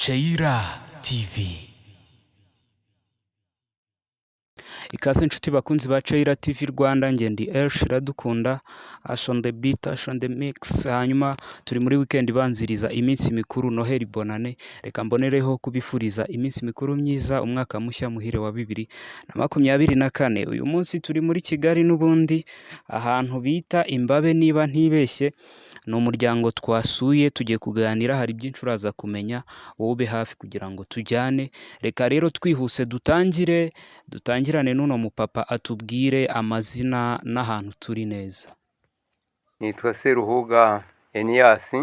Cheira TV. Ikaze inshuti bakunzi ba Cheira TV Rwanda, njye ndi Elsh Iradukunda, Ash on the beat, Ash on the mix. Hanyuma turi muri weekend ibanziriza iminsi mikuru Noheli Bonane. Reka mbonereho kubifuriza iminsi mikuru myiza, umwaka mushya muhire wa 2024. Uyu munsi turi muri Kigali n'ubundi ahantu bita Imbabe niba ntibeshye. Ni umuryango twasuye tugiye kuganira, hari byinshi uraza kumenya, wowe ube hafi kugira ngo tujyane. Reka rero twihuse dutangirane n'uno mupapa atubwire amazina n'ahantu turi neza. Nitwa Seruhuga Enias,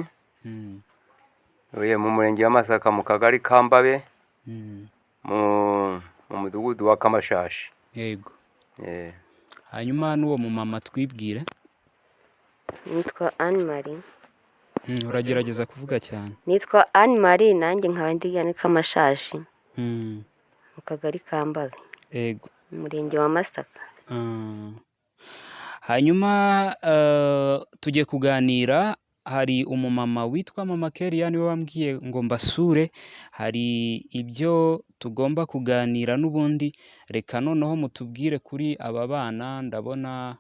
uye mu murenge wa Masaka mu kagari ka Mbabe, mu mudugudu wa Kamashashi. Yego. Hanyuma n'uwo mumama twibwire. Nitwa Anne Marie. Uragerageza kuvuga cyane. Nitwa Anne Marie, nanjye nkaba ndigana Kamashashi mu kagari ka Mbabe, Yego. mu murenge wa Masaka. Hanyuma tugiye kuganira, hari umumama witwa Mama Keria niwe wambwiye ngo mbasure, hari ibyo tugomba kuganira n'ubundi. Reka noneho mutubwire kuri aba bana, ndabona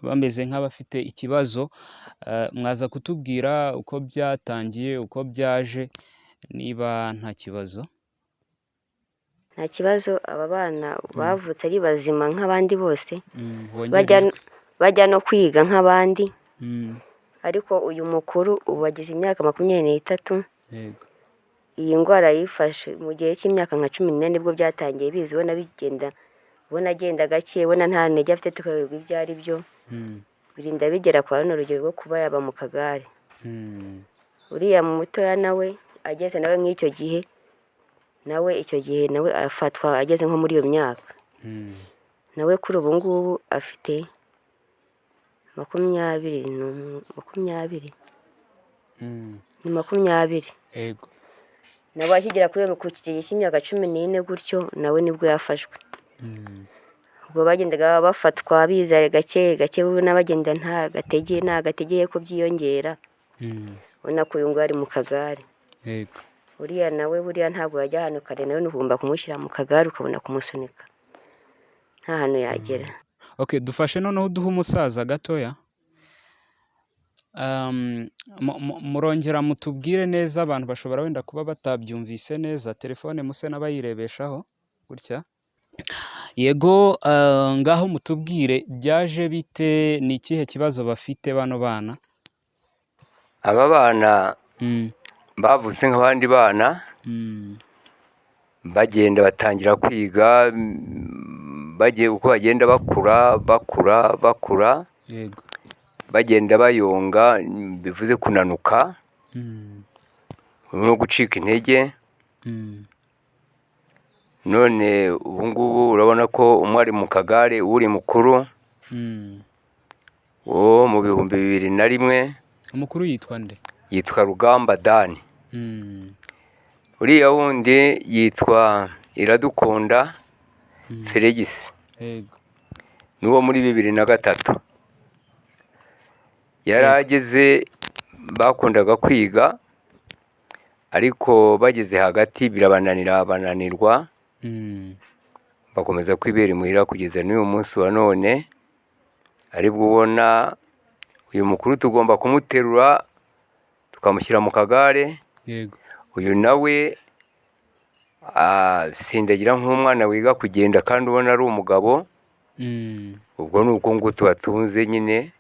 bameze nk'abafite ikibazo. Mwaza kutubwira uko byatangiye, uko byaje, niba nta kibazo. Nta kibazo, aba bana bavutse ari bazima nk'abandi bose, bajya no kwiga nk'abandi, ariko uyu mukuru ubu agize imyaka 23. Yego. Iyi ndwara yifashe mu gihe cy'imyaka nka 14 nibwo byatangiye bizi, ubona agenda gake, ubona nta ntege afite, tukayoberwa ibyo ari byo, birinda bigera kwa runo rugero rwo kuba yaba mu kagare. Uriya mu mutoya nawe ageze nawe nk'icyo gihe, icyo gihe arafatwa ageze nko muri iyo myaka. Nawe kuri ubu ngubu afite 20. Ni 20. Yego. Nawe akigera kuri ku kigero cy'imyaka 14 gutyo, nawe nibwo yafashwe. Ubwo bagendaga bafatwa biza gake gake, n'abagenda nta gategeye ko byiyongera. Ubona ko uyu ngo ari mu kagare. Yego. Uriya nawe ntabwo yajya ahantu kare, nawe ugomba kumushyira mu kagare ukabona kumusunika, nta hantu yagera. Okay, dufashe noneho duha umusaza gatoya. Murongera mutubwire neza, abantu bashobora wenda kuba batabyumvise neza, telefone muse n'abayirebeshaho gutya. Yego. Ngaho mutubwire byaje bite, ni ikihe kibazo bafite bano bana? Aba bana bavutse nk'abandi bana, bagenda batangira kwiga, uko bagenda bakura, Yego. bagenda bayonga, bivuze kunanuka, no gucika intege. None ubu ngubu urabona ko umwe ari mu kagare, uri mukuru, wo mu 2001. Umukuru yitwa nde? Yitwa Rugamba Dani. Uriya wundi yitwa Iradukunda Felix. Yego. Nuwo muri 2003. Yarageze, bakundaga kwiga, ariko bageze hagati bananirwa, bakomeza kwibera imuhira kugeza n'uyu munsi wa none. Aribwo ubona uyu mukuru tugomba kumuterura tukamushyira mu kagare. Yego. Uyu nawe sindagira nk'umwana wiga kugenda kandi ubona ari umugabo. Ubwo ni uko ngo tubatunze nyine.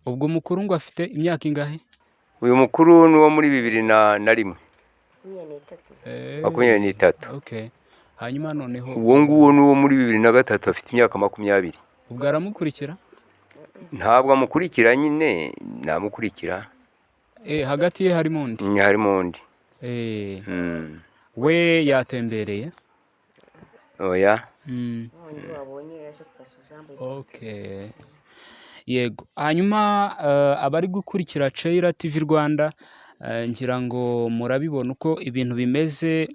Ubwo mukuru ngo afite imyaka ingahe? Uyu mukuru ni uwo muri 2001. 23. Okay. Hanyuma noneho uwo nguwo ni uwo muri 2003, afite imyaka 20. Ubwo aramukurikira? Ntabwo amukurikira nyine, namukurikira. Hagati ye harimo undi? Harimo undi. We yatembereye? Oya. Okay. Yego. Hanyuma abari gukurikira Cheira TV Rwanda, ngira ngo murabibona uko ibintu bimeze.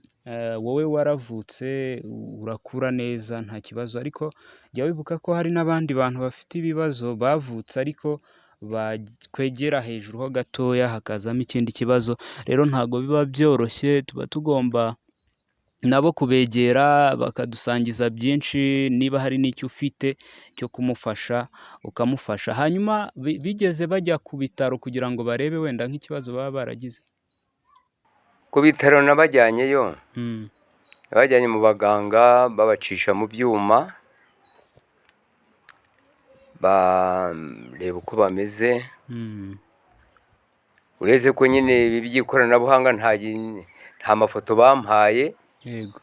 Wowe waravutse urakura neza nta kibazo, ariko jya wibuka ko hari n'abandi bantu bafite ibibazo bavutse ariko bakwegera hejuru ho gatoya hakazamo ikindi kibazo, rero ntabwo biba byoroshye, tuba tugomba nabo kubegera bakadusangiza byinshi, niba hari n'icyo ufite cyo kumufasha ukamufasha. Hanyuma bigeze bajya ku bitaro kugira ngo barebe wenda nk'ikibazo baba baragize? ku bitaro nabajyanyeyo, Mm. nabajyanye mu baganga babacisha mu byuma bareba uko bameze. Mm. Uretse ko nyine ibi by'ikoranabuhanga nta mafoto bampaye. Yego.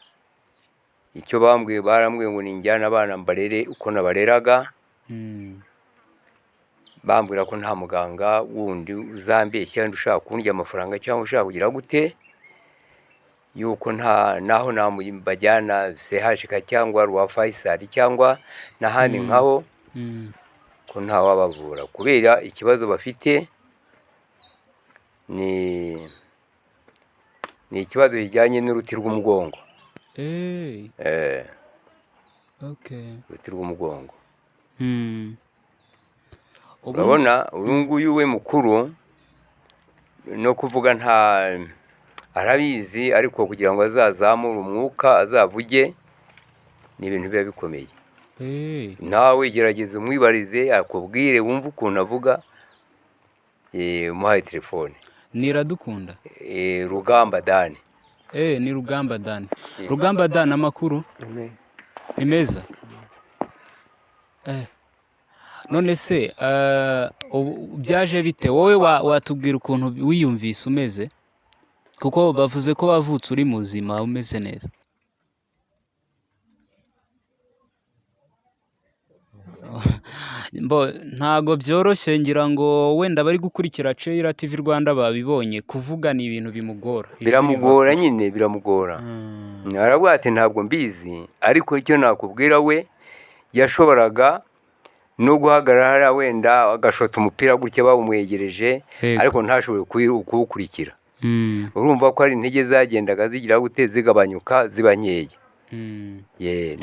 Icyo barambwiye ngo ninjyane abana mbarere uko nabareraga. Mm. Bambwira ko nta muganga wundi uzambeshya wenda ushaka kundya amafaranga cyangwa ushaka kugira gute, yuko naho namubajyana CHK cyangwa Rwa Faisal cyangwa n'ahandi nkaho, Mm. ko ntawabavura kubera ikibazo bafite ni ikibazo kijyanye n'uruti rw'umugongo. Okay. Uruti rw'umugongo. Mm. Urabona uyu nguyu we mukuru no kuvuga arabizi, ariko kugira ngo azazamure umwuka azavuge ni ibintu biba bikomeye. Nawe gerageza umwibarize akubwire wumve ukuntu avuga, umuhaye telefone. Ni Iradukunda? Rugamba Dani. Ni Rugamba Dani. Rugamba Dani, amakuru ni meza? None se byaje bite? Wowe watubwira ukuntu wiyumvise umeze, kuko bavuze ko wavutse uri muzima umeze neza. Ntago byoroshye, ngira ngo wenda bari gukurikira Cheila TV Rwanda babibonye, kuvuga ni ibintu bimugora. Biramugora nyine, biramugora. Aravuga ati ntabwo mbizi, ariko icyo nakubwira we yashoboraga no guhagarara wenda agashota umupira gutya bawumwegereje, ariko ntashobore kuwukurikira. Urumva ko ari intege zagendaga zigira gute zigabanyuka ziba nkeya.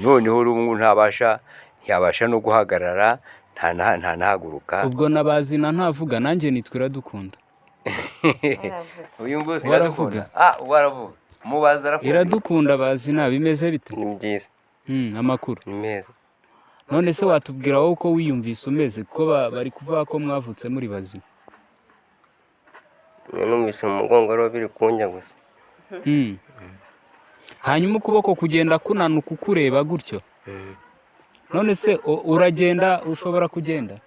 Noneho ubu ntiyabasha no guhagarara, ntanahaguruka. Ubwo nabazina ntavuga, nanjye nitwa Iradukunda. Uyu nguyu waravuga? Waravuga. Mubaza aravuga. Iradukunda bazina bimeze bite? Ni byiza. Amakuru Ni meza. None se watubwira wowe uko wiyumvise umeze, kuko bari kuvuga ko mwavutse muri bazima? Numvise mu mugongo rero biri kunjya gusa. Hanyuma ukuboko kugenda kunanuka ukureba gutyo. None se uragenda, ushobora kugenda?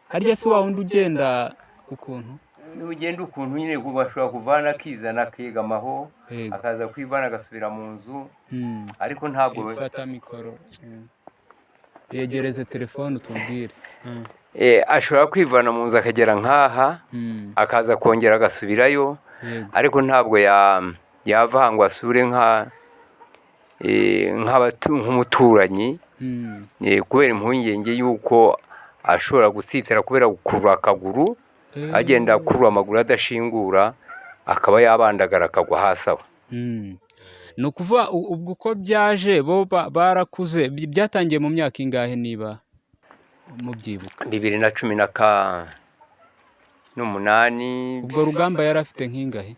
Harya se wa wundi ugenda ukuntu? Ugenda ukuntu nyine bashobora kuvana akizana akegamaho, akaza kwivana agasubira mu nzu, ariko ntabwo fata mikoro, yegereze telefone utubwire. ashobora kwivana mu nzu akagera nk'aha, akaza kongera agasubirayo, ariko ntabwo yava ngo asure nk'umuturanyi, kubera impungenge y'uko ashobora gutsitsira kubera gukurura akaguru, agenda akurura amaguru adashingura, akaba yabandagara akagwa hasi aho. Ni ukuvuga ubwo uko byaje bo barakuze, byatangiye mu myaka ingahe niba mubyibuka? 2018. Ubwo Rugamba yari afite nk'ingahe?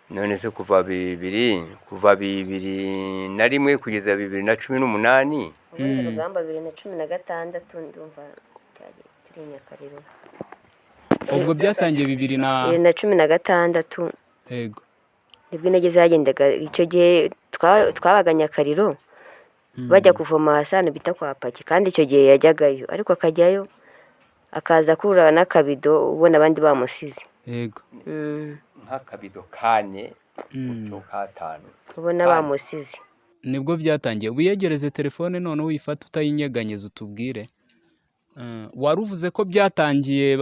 None se kuva 2001 kugeza 2018. Rugamba 2016 ndumva turi Nyakariro. Ubwo byatangiye 2016. Yego. Nibwo nageze yagendaga icyo gihe twabaga Nyakariro, bajya kuvoma hasano bita kwa Paki, kandi icyo gihe yajyagayo, ariko akajyayo akaza kurura n'akabido ubona abandi bamusize. Yego. Nk'akabido kane cyo katanu ubona bamusize. Nibwo byatangiye. Wiyegereze telefone none uyifata utayinyeganyeza utubwire. Wari uvuze ko byatangiye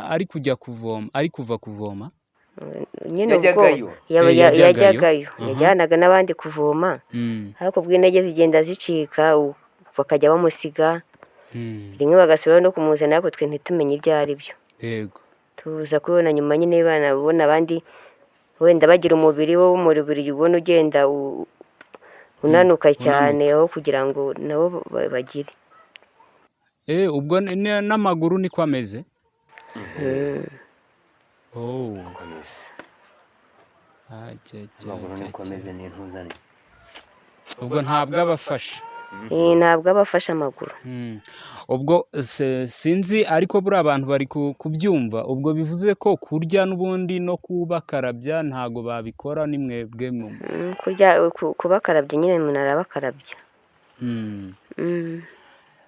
ari kujya kuvoma, ari kuva kuvoma? Nyine ubwo yajyagayo, yajyanaga n'abandi kuvoma, ariko ubwo intege zigenda zicika bakajya bamusiga, rimwe bagasubira no kumuzana, ariko twe ntitumenye ibyo ari byo. Yego. Tuza kubona nyuma nyine babona abandi wenda bagira umubiri w'umubiri ubona ugenda unanuka cyane, aho kugira ngo nabo bagire. ubwo n'amaguru niko ameze. Komeza. Amaguru niko ameze n'intuzane. ubwo ntabwo abafasha. ntabwo abafasha amaguru. ubwo sinzi ariko buriya abantu bari kubyumva, ubwo bivuze ko kurya n'ubundi no kubakarabya ntago babikora ni mwebwe kurya kubakarabya nyine umuntu arabakarabya.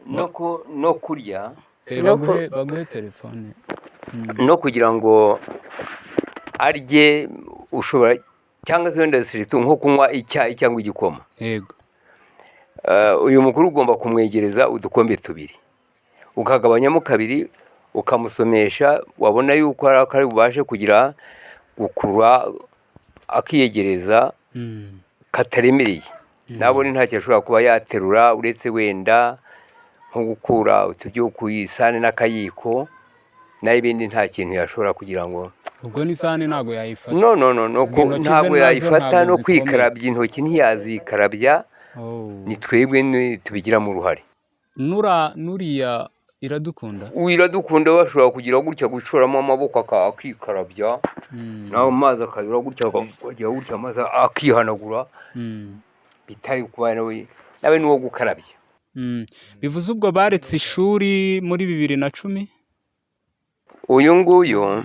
no kurya baguhe telefone no kugira ngo arye ushobora cyangwa se wenda nko kunywa icyayi cyangwa igikoma. yego. uyu mukuru ugomba kumwegereza udukombe 2 ukagabanyamo 2 ukamusomesha, wabona yuko ari bubashe kugira gukura akiyegereza kataremereye. nabone ntacyo ashobora kuba yaterura uretse wenda nko gukura utubyo ku isahani n'akayiko n'ibindi, nta kintu yashobora kugira ngo. ubwo n'isahani ntago yayifata. no ntabwo yayifata, no kwikarabya intoki ntiyazikarabya. ni twebwe tubigiramo uruhare. nuriya Iradukunda bashobora kugira gutya gushoramo amaboko akikarabya, naho amazi akayura gutya akagira gutya amazi akihanagura, bitari kuba nawe n'uwo gukarabya. bivuze ubwo baretse ishuri muri 2010. uyu nguyu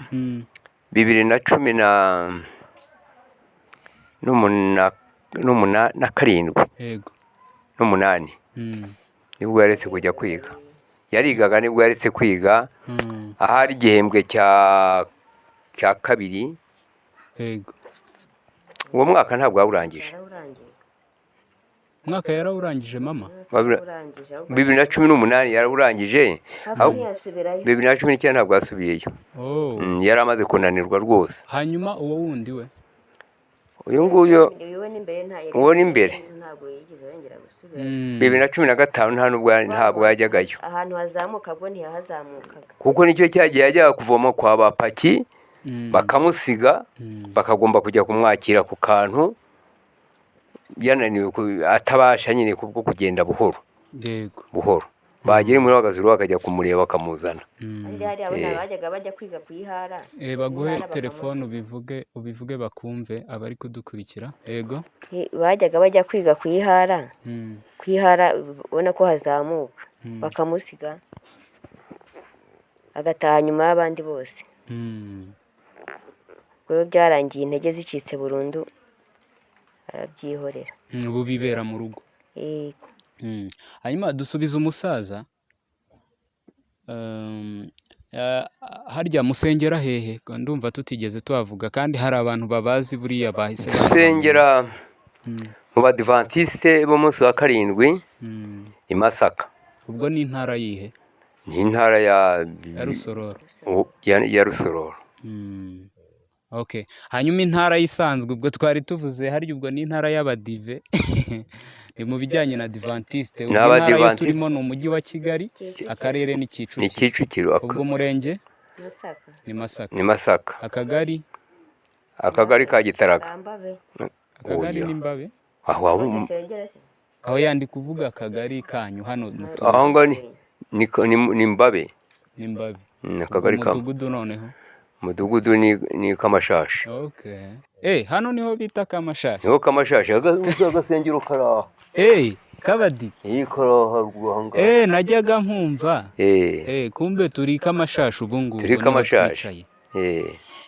2017 yego n'8 nibwo yaretse kujya kwiga. yarigaga nibwo yaretse kwiga, ahari igihembwe cya 2. yego. uwo mwaka ntabwo yawurangije. umwaka yarawurangije mama. 2018 yarawurangije, 2019 ntabwo yasubiyeyo. yari amaze kunanirwa rwose. hanyuma uwo wundi we uyu nguyu uwo ni imbere 2015 ntabwo yajyagayo. ahantu hazamuka bwo ntiyahazamukaga kuko nicyo cyagiye yajyaga kuvoma kwa bapaki bakamusiga, bakagomba kujya kumwakira ku kantu yananiwe atabasha nyine kubwo kugenda buhoro. yego buhoro bagera muri bagazuru bakajya kumureba bakamuzana. hari abana bajyaga bajya kwiga kuyihara. baguhe telefone ubivuge bakumve abari kudukurikira. yego. bajyaga bajya kwiga kuyihara. kuyihara ubona ko hazamuka, bakamusiga agataha nyuma y'abandi bose. ubwo byarangiye intege zicitse burundu, arabyihorera. ubu bibera mu rugo. yego. hanyuma dusubiza umusaza, harya musengera hehe? ndumva tutigeze tuhavuga kandi hari abantu babazi buriya bahise dusengera mu badivantiste b'umunsi wa 7 i Masaka. ubwo ni intara yihe? ni intara ya Rusororo. ya Rusororo. okay. hanyuma intara yisanzwe ubwo twari tuvuze harya ubwo ni intara y'abadive ni mu bijyanye na Adventiste. Intara turimo ni umujyi wa Kigali, akarere ni Kicukiro. ubwo umurenge ni Masaka. akagari ka Gitaraga. akagari ni Mbabe. aho yandi kuvuga akagari kanyu hano aho ngani ni Mbabe. ni Mbabe. akagari ka Mudugudu. noneho Mudugudu ni Kamashashi. okay. hano niho bita Kamashashi. niho Kamashashi agasengero karaho. Kabadi. najyaga nkumva. kumbe turi Kamashashi ubu ngubu. turi Kamashashi.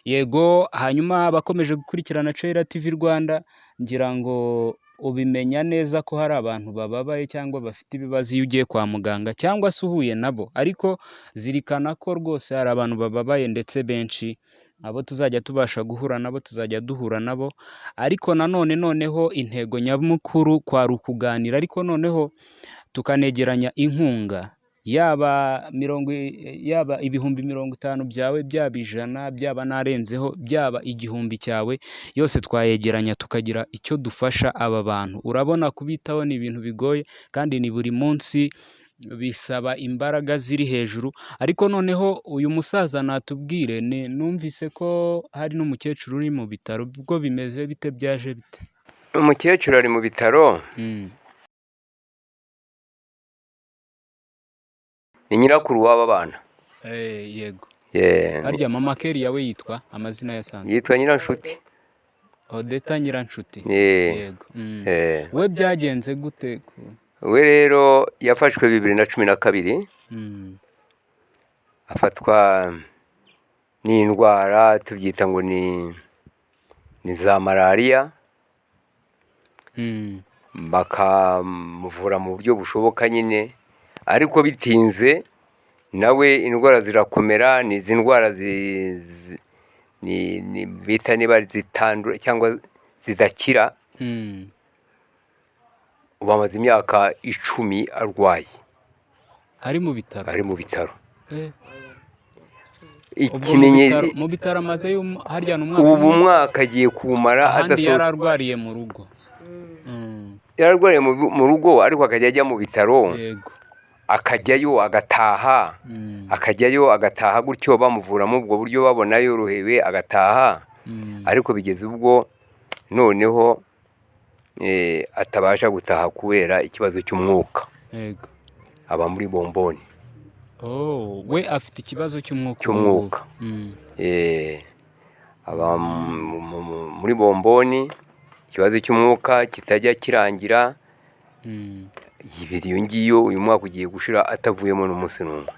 yego. hanyuma bakomeje gukurikirana Chayira TV Rwanda, ngira ngo ubimenya neza ko hari abantu bababaye cyangwa bafite ibibazo iyo ugiye kwa muganga cyangwa se uhuye nabo, ariko zirikana ko rwose hari abantu bababaye ndetse benshi, abo tuzajya tubasha guhura nabo tuzajya duhura nabo, ariko noneho intego nyamukuru kwari ukuganira, ariko noneho tukanegeranya inkunga, yaba 50 byawe, byaba 100, byaba narenzeho, byaba 1000 cyawe, yose twayegeranya tukagira icyo dufasha aba bantu. urabona kubitaho ni ibintu bigoye kandi ni buri munsi, bisaba imbaraga ziri hejuru. ariko noneho uyu musaza natubwire, numvise ko hari n'umukecuru uri mu bitaro, ubwo bimeze bite? byaje bite? umukecuru ari mu bitaro. ni nyirakuru w'aba bana. Yego. Yeah. Harya mama Kelly we yitwa amazina yasanzwe. Yitwa Nyiranshuti. Odeta Nyiranshuti. Yeah. Yego. We byagenze gute? We rero yafashwe 2012. Afatwa n'indwara tubyita ngo ni za malaria. Bakamuvura mu buryo bushoboka nyine, ariko bitinze nawe indwara zirakomera. Ni izi ndwara bita niba zitandura cyangwa zidakira. Ubu amaze imyaka 10 arwaye, ari mu bitaro. Mu bitaro amaze harya ubu mwaka agiye kumara adasohoka. Yararwariye mu rugo. Yararwariye mu rugo, ariko akajya ajya mu bitaro. Yego. Akajyayo agataha. Akajyayo agataha gutyo, bamuvuramo ubwo buryo, babona yorohewe agataha. Ariko bigeze ubwo noneho atabasha gutaha kubera ikibazo cy'umwuka. Yego. Aba muri Bomboni. We afite ikibazo cy'umwuka. Aba muri Bomboni, ikibazo cy'umwuka kitajya kirangira. Yibiriye ngiyo, uyu mwaka ugiye gushira atavuyemo n'umunsi n'umwe.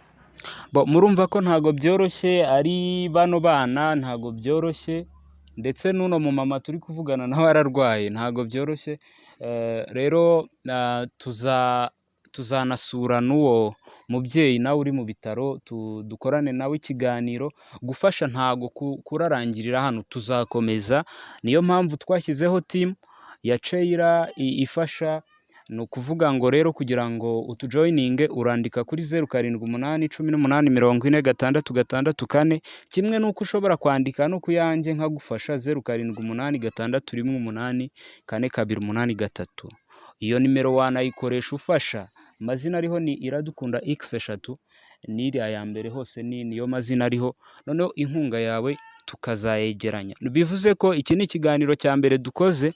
Murumva ko ntago byoroshye, ari bano bana ntago byoroshye, ndetse n'uno mu mama turi kuvugana nawe ararwaye, ntago byoroshye. Rero tuzanasura n'uwo mubyeyi nawe uri mu bitaro, dukorane nawe ikiganiro. Gufasha ntago kurarangirira hano, tuzakomeza. Niyo mpamvu twashyizeho team ya Cheira ifasha. Ni ukuvuga ngo rero kugira ngo utujoyininge urandika kuri 0788184664. Kimwe nuko ushobora kwandika no kuyanjye nkagufasha 0788184283. Iyo nimero wanayikoresha ufasha. Amazina ariho ni Iradukunda X3, n'iriya ya mbere hose niyo mazina ariho. Noneho inkunga yawe tukazayegeranya. Bivuze ko iki ni ikiganiro cya mbere dukoze,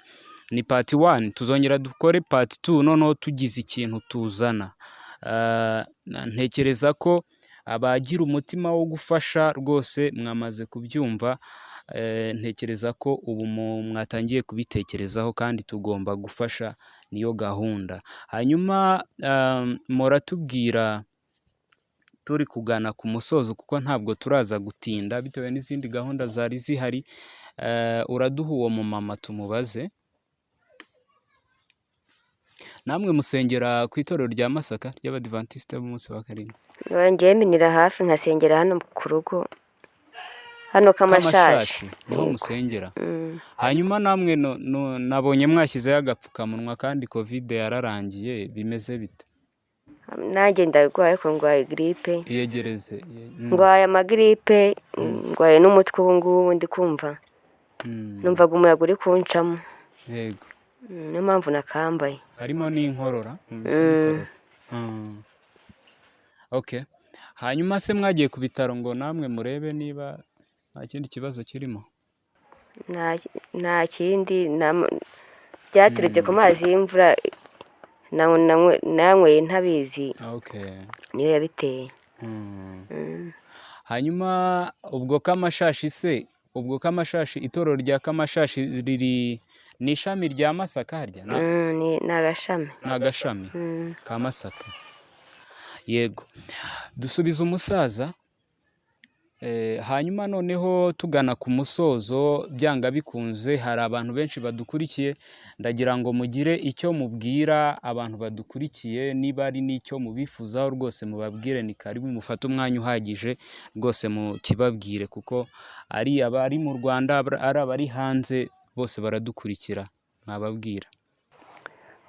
ni part 1. Tuzongera dukore part 2 noneho tugize ikintu tuzana. Ntekereza ko abagira umutima wo gufasha rwose mwamaze kubyumva. Ntekereza ko ubu mwatangiye kubitekerezaho, kandi tugomba gufasha, niyo gahunda. Hanyuma muratubwira turi kugana ku musozo, kuko ntabwo turaza gutinda bitewe n'izindi gahunda zari zihari. Uraduha uwo mu mama tumubaze. Namwe musengera ku itorero rya Masaka ry'Abadiventiste b'umunsi wa karindwi? Ngiye minira hafi nkasengera hano ku rugo, hano Kamashashi niho musengera. Hanyuma namwe nabonye mwashyizeho agapfukamunwa, kandi covid yararangiye, bimeze bite? Nanjye ndarwaye, ko ndwaye gripe. Yegereze. Ndwaye amagripe, ndwaye n'umutwe ubu ngubu ndi kumva. Numvaga umuyaga uri kuncamo. Yego. Niyo mpamvu nakambaye. Harimo n'inkorora. Okay. Hanyuma se mwagiye ku bitaro ngo namwe murebe niba nta kindi kibazo kirimo? Nta kindi, byaturutse ku mazi y'imvura nanyweye ntabizi. Okay. Niyo yabiteye. Hanyuma ubwo Kamashashi, itorero rya Kamashashi riri ni ishami rya Masaka harya? Ni agashami. Ni agashami ka Masaka. Yego. Dusubiza umusaza. Hanyuma noneho tugana ku musozo, byanga bikunze, hari abantu benshi badukurikiye. Ndagira ngo mugire icyo mubwira abantu badukurikiye, niba ari n'icyo mubifuzaho rwose mubabwire. Ni karibu, mufate umwanya uhagije rwose mukibabwire, kuko ari abari mu Rwanda, ari abari hanze, bose baradukurikira. Mwababwira.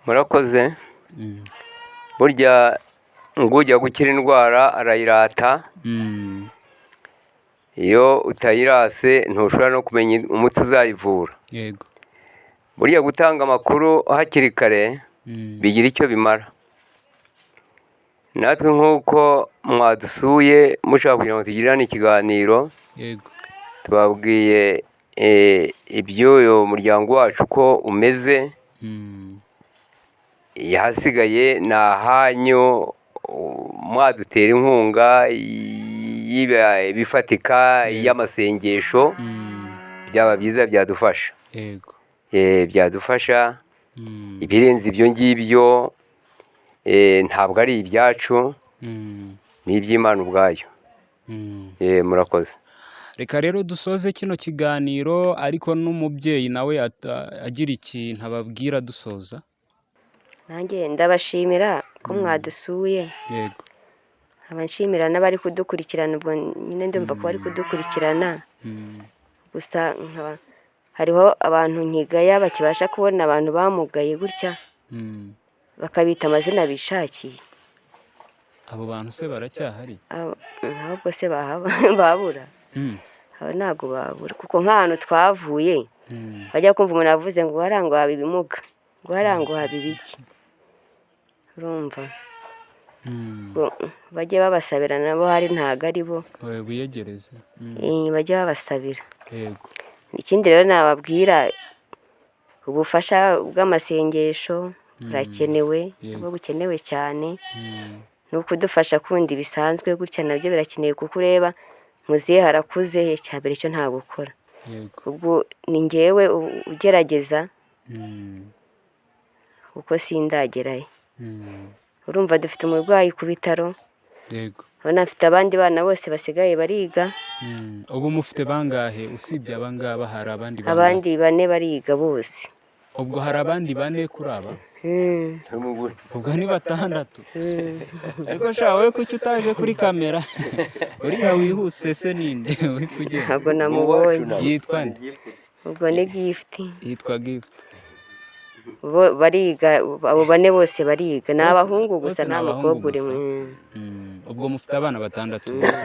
Murakoze. Burya ngujya gukira indwara arayirata. Iyo utayirase ntushobora no kumenya umuti uzayivura. Yego. Burya gutanga amakuru hakiri kare bigira icyo bimara. Natwe nk'uko mwadusuye mushaka kugira ngo tugirane ikiganiro. Yego. Tubabwiye iby'uyu muryango wacu ko umeze. Yahasigaye ni ahanyu, mwadutera inkunga ibifatika y'amasengesho byaba byiza, byadufasha. yego Byadufasha. Ibirenze ibyo ngibyo ntabwo ari ibyacu, ni iby'Imana ubwayo. Murakoze. reka rero dusoze kino kiganiro, ariko n'umubyeyi nawe agira ikintu ababwira dusoza. nanjye ndabashimira ko mwadusuye, yego nkaba nshimira n'abari kudukurikirana, ubwo nyine ndumva ko bari kudukurikirana. gusa hariho abantu nkigaya bakibasha kubona abantu bamugaye gutya bakabita amazina bishakiye. abo bantu se baracyahari? ahubwo se babura? abo ntabwo babura, kuko nk'ahantu twavuye bajya kumva umuntu avuze ngo harangwa haba ibimuga, ngo harangwa haba ibiki, urumva? bajye babasabira nabo, hari ntago ari bo biyegereze, bajye babasabira. yego ikindi rero nababwira, ubufasha bw'amasengesho burakenewe, nabwo bukenewe cyane. ni ukudufasha kundi bisanzwe gutya nabyo birakenewe, kuko ureba muzehe harakuze, cyambere icyo nta gukora. ubwo ni njyewe ugerageza, kuko sindagerayo. urumva dufite umurwayi ku bitaro, yego urabona mfite abandi bana bose basigaye bariga. ubu mufite bangahe? usibye abangaba hari abandi bangahe? abandi 4 bariga bose. ubwo hari abandi 4 kuri aba? ubwo ni 6. ariko sha wowe kuki utaje kuri kamera? uriya wihuse se ninde? wese ugenda ntabwo namubonye. yitwa nde? ubwo ni Gift. yitwa Gift. bo bariga, abo 4 bose bariga, ni abahungu gusa nta mukobwa urimo. ubwo mufite abana 6 gusa?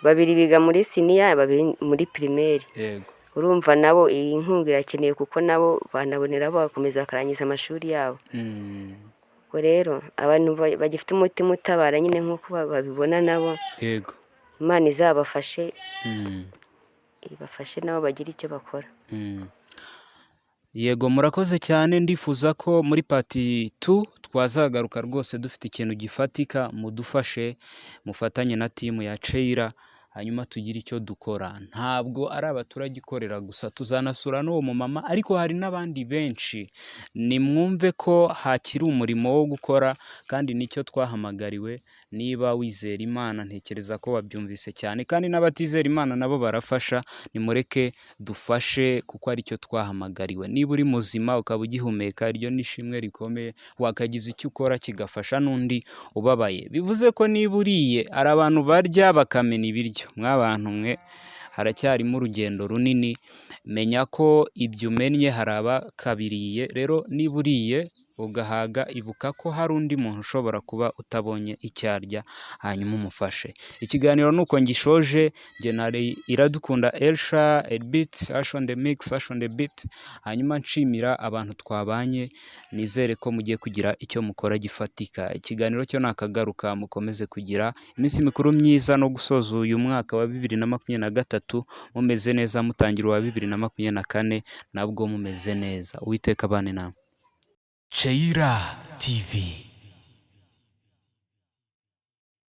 2 biga muri siniya, 2 muri primaire. yego urumva nabo iyi nkunga irakenewe, kuko nabo banabonera bakomeza bakarangiza amashuri yabo. ubwo rero abantu bagifite umutima utabara nyine nk'uko babibona nabo, yego Imana izabafashe, ibafashe nabo bagire icyo bakora. yego murakoze cyane. ndifuza ko muri pati 2 twazagaruka rwose dufite ikintu gifatika, mudufashe, mufatanye na timu ya Cheira, hanyuma tugire icyo dukora. ntabwo ari abaturage ikorera gusa, tuzanasura n'uwo mumama, ariko hari n'abandi benshi. nimwumve ko hakiri umurimo wo gukora, kandi nicyo twahamagariwe. niba wizera Imana, ntekereza ko wabyumvise cyane, kandi n'abatizera Imana nabo barafasha. nimureke dufashe, kuko aricyo twahamagariwe. niba uri muzima ukaba ugihumeka, iryo ni ishimwe rikomeye. wakagize icyo ukora kigafasha n'undi ubabaye. bivuze ko niba uriye, hari abantu barya bakamena ibiryo. mw'abantu mwe, haracyarimo urugendo runini. menya ko ibyo umennye hari abakabiriye. rero niba uriye ugahaga, ibuka ko hari undi muntu ushobora kuba utabonye icyo arya, hanyuma umufashe. ikiganiro nuko ngishoje. njye nari Iradukunda Elsha, Elbit, Ash on the mix, Ash on the beat. hanyuma nshimira abantu twabanye, nizere ko mugiye kugira icyo mukora gifatika. ikiganiro cyo nakagaruka, mukomeze kugira iminsi mikuru myiza no gusoza uyu mwaka wa 2023 mumeze neza, mutangira uwa 2024 nabwo mumeze neza. Uwiteka abane namwe. Cheira TV.